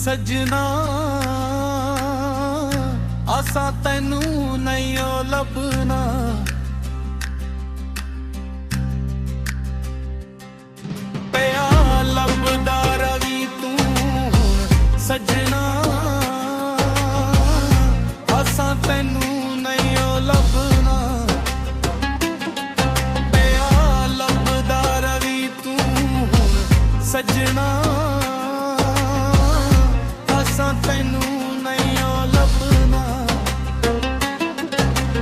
सजना आसा तैनू नहीं ओ लभना। पिया लभदा रवि तू सजना आसा तैनू नहीं ओ लभना। पिया लभदा रवि तू सजना तैनू नहीं ओ लभना।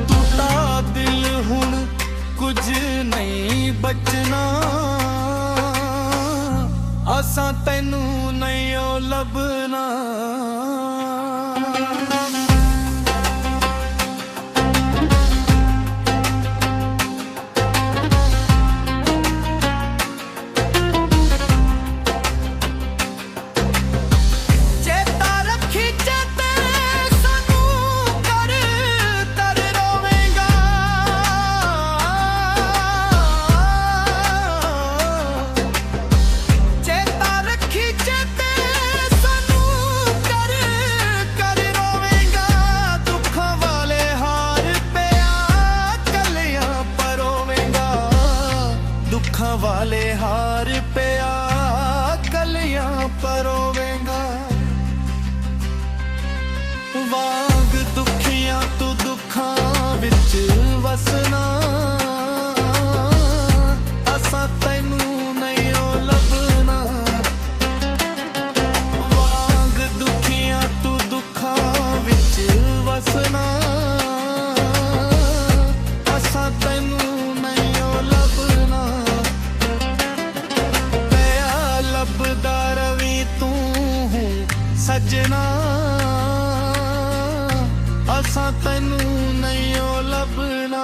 टूटा दिल हुण कुछ नहीं बचना। असां तैनू नहीं ओ लभना। वाले हार पिया कलियां परोवेंगा। वांग दुखियां तू दुखां विच वसना। असां तैनू नहीं ओ लभना। वांग दुखियां तू दुखां विच वसना। असां तैनू नहीं ओ लभना। लभदा रवि तू सजना असां तैनू नहीं ओ लभना।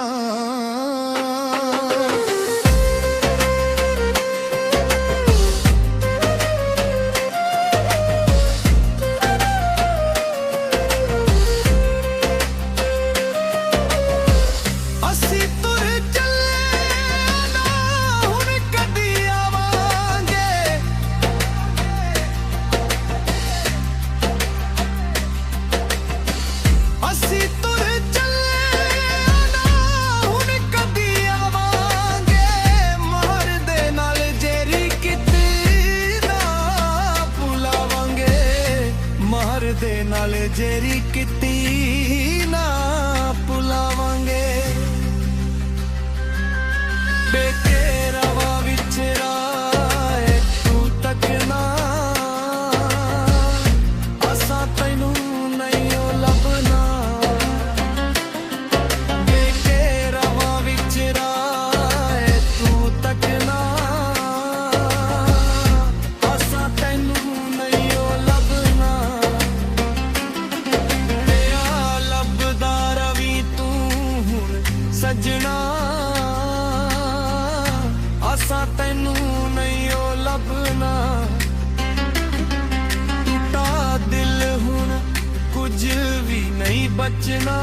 दे नाल जेरी किती ना भुलावांगे। बेके रवा विच राह तू तकना। असां तैनू नहीं ओ लभना। बेके रवा विच राह तू तकना। असां तैनू नहीं ओ लभना। सजना असां तैनू नहीं ओ लभना। टूटा दिल हुण कुछ भी नहीं बचना।